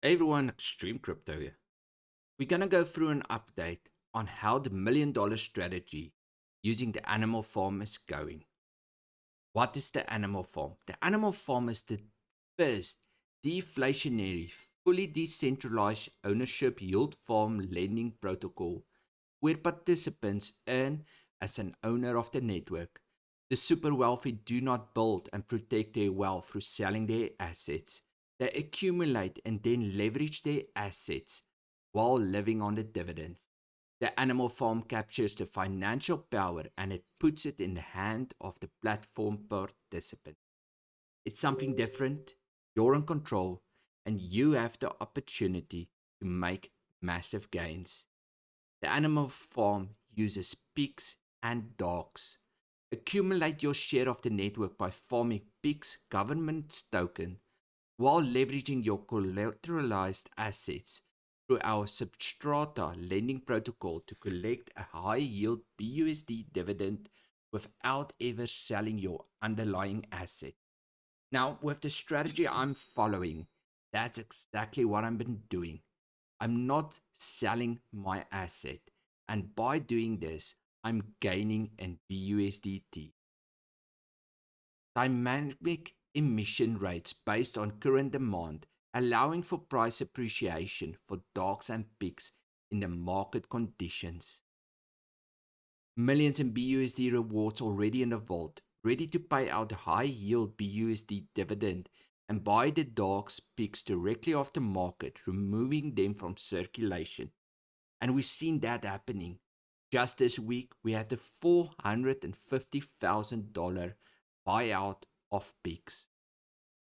Hey everyone, Extreme Crypto here. We're going to go through an update on how the $1 million strategy using the animal farm is going. What is the animal farm? The animal farm is the first deflationary, fully decentralized ownership yield farm lending protocol where participants earn as an owner of the network. The super wealthy do not build and protect their wealth through selling their assets. They accumulate and then leverage their assets while living on the dividends. The animal farm captures the financial power and it puts it in the hand of the platform participant. It's something different, you're in control, and you have the opportunity to make massive gains. The animal farm uses pigs and dogs. Accumulate your share of the network by farming pigs government token while leveraging your collateralized assets through our Substrata lending protocol to collect a high yield BUSD dividend without ever selling your underlying asset. Now, with the strategy I'm following, that's exactly what I've been doing. I'm not selling my asset, and by doing this, I'm gaining in BUSDT. Dynamic emission rates based on current demand, allowing for price appreciation for dogs and pigs in the market conditions. Millions in BUSD rewards already in the vault, ready to pay out high yield BUSD dividend and buy the dogs, pigs directly off the market, removing them from circulation. And we've seen that happening. Just this week, we had the $450,000 buyout of pigs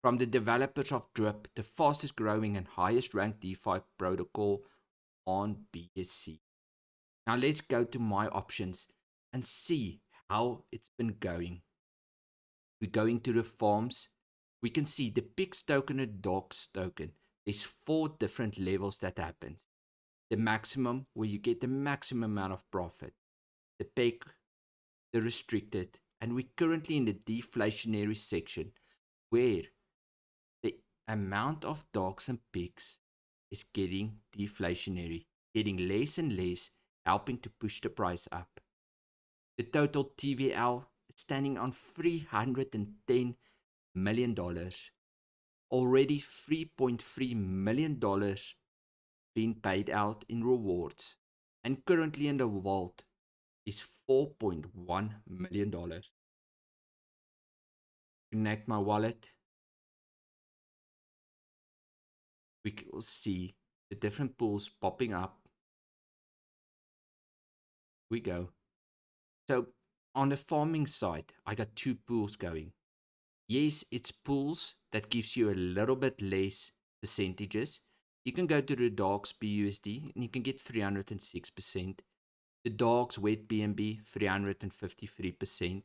from the developers of Drip, the fastest growing and highest ranked DeFi protocol on BSC. Now let's go to my options and see how it's been going. We're going to the farms. We can see the pigs token and dogs token. There's 4 different levels that happens. The maximum, where you get the maximum amount of profit. The peg, the restricted, and we're currently in the deflationary section where the amount of dogs and pigs is getting deflationary, getting less and less, helping to push the price up. The total TVL is standing on $310 million. Already $3.3 million being paid out in rewards. And currently in the vault is $4.1 million. Connect my wallet. We will see the different pools popping up. We go. So on the farming side, I got 2 pools going. Yes, it's pools that gives you a little bit less percentages. You can go to the dogs BUSD and you can get 306%. The dogs wet BNB 353%.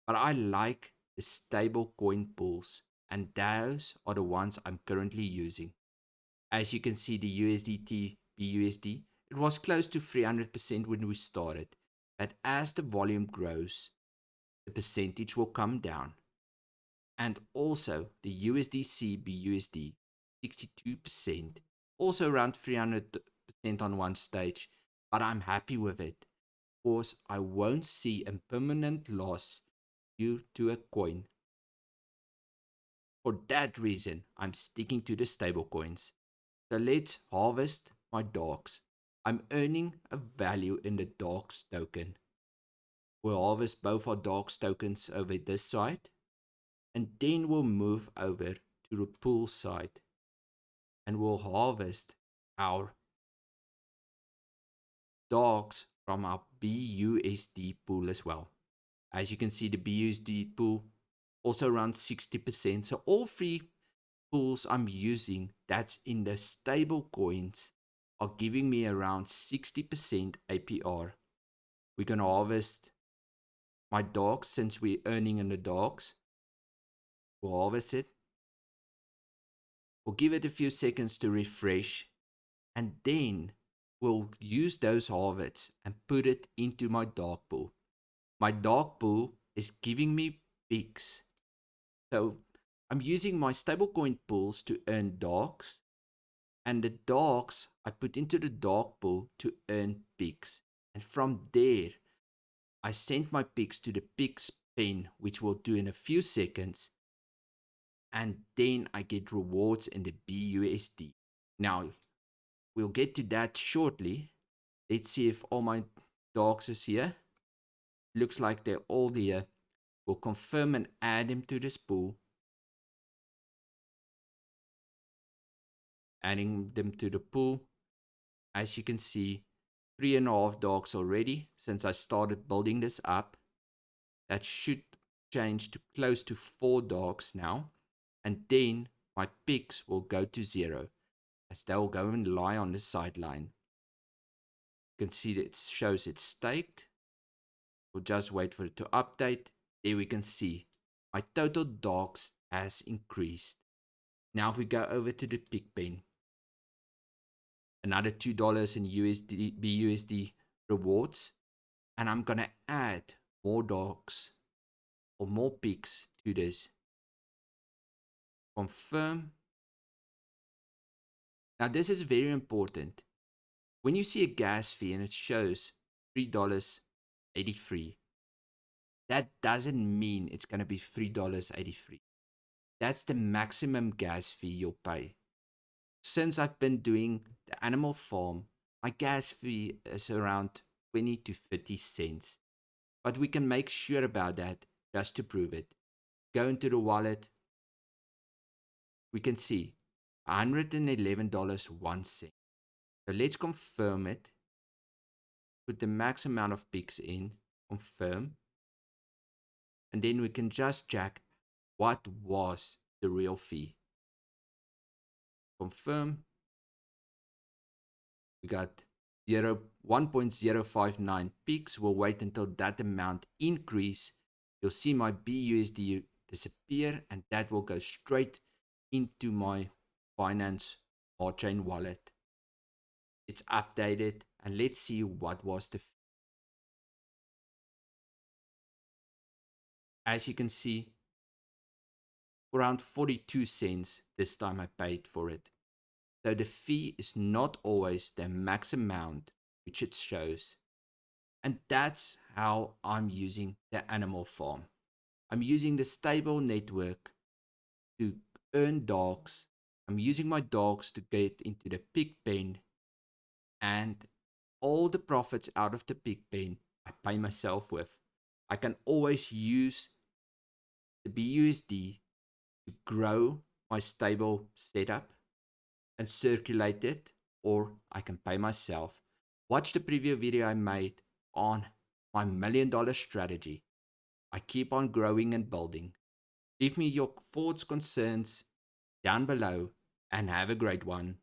But I like the stable coin pools, and those are the ones I'm currently using. As you can see, the USDT BUSD, it was close to 300% when we started, but as the volume grows, the percentage will come down. And also the USDC BUSD, 62%, also around 300% on one stage, but I'm happy with it because I won't see a permanent loss due to a coin. For that reason, I'm sticking to the stable coins. So let's harvest my dogs. I'm earning a value in the dogs token. We'll harvest both our dogs tokens over this side, and then we'll move over to the pool side and we'll harvest our dogs from our BUSD pool as well. As you can see, the BUSD pool also around 60%. So all 3 pools I'm using that's in the stable coins are giving me around 60% APR. We're going to harvest my dogs since we're earning in the dogs. We'll harvest it. We'll give it a few seconds to refresh, and then we'll use those harvests and put it into my dog pool. My dog pool is giving me pigs. So I'm using my stablecoin pools to earn dogs, And the dogs I put into the dog pool to earn pigs. And from there, I send my pigs to the pigs pen, which we'll do in a few seconds. And then I get rewards in the BUSD. Now, we'll get to that shortly. Let's see if all my dogs is here. Looks like they're all here. We'll confirm and add them to this pool. Adding them to the pool. As you can see, 3.5 dogs already since I started building this up. That should change to close to 4 dogs now. And then my pigs will go to 0 as they'll go and lie on the sideline. You can see that it shows it's staked. We'll just wait for it to update. There we can see my total dogs has increased. Now if we go over to the pig pen, another $2 in BUSD rewards, and I'm gonna add more dogs or more pigs to this. Confirm. Now this is very important. When you see a gas fee and it shows $3.83, that doesn't mean it's going to be $3.83. That's the maximum gas fee you'll pay. Since I've been doing the animal farm, my gas fee is around 20 to 50 cents. But we can make sure about that just to prove it. Go into the wallet. We can see $111.01. So let's confirm it. Put the max amount of pigs in. Confirm. And then we can just check what was the real fee. Confirm. We got 1.059 pigs. We'll wait until that amount increase. You'll see my BUSD disappear, and that will go straight into my Binance Smart Chain wallet. It's updated, and let's see what was the fee. As you can see, around 42 cents this time I paid for it. So the fee is not always the max amount which it shows. And that's how I'm using the animal farm. I'm using the stable network to earn dogs. I'm using my dogs to get into the pig pen, and all the profits out of the pig pen I pay myself with. I can always use the BUSD to grow my stable setup and circulate it, or I can pay myself. Watch the previous video I made on my $1 million strategy. I keep on growing and building. Leave me your thoughts, concerns down below, and have a great one.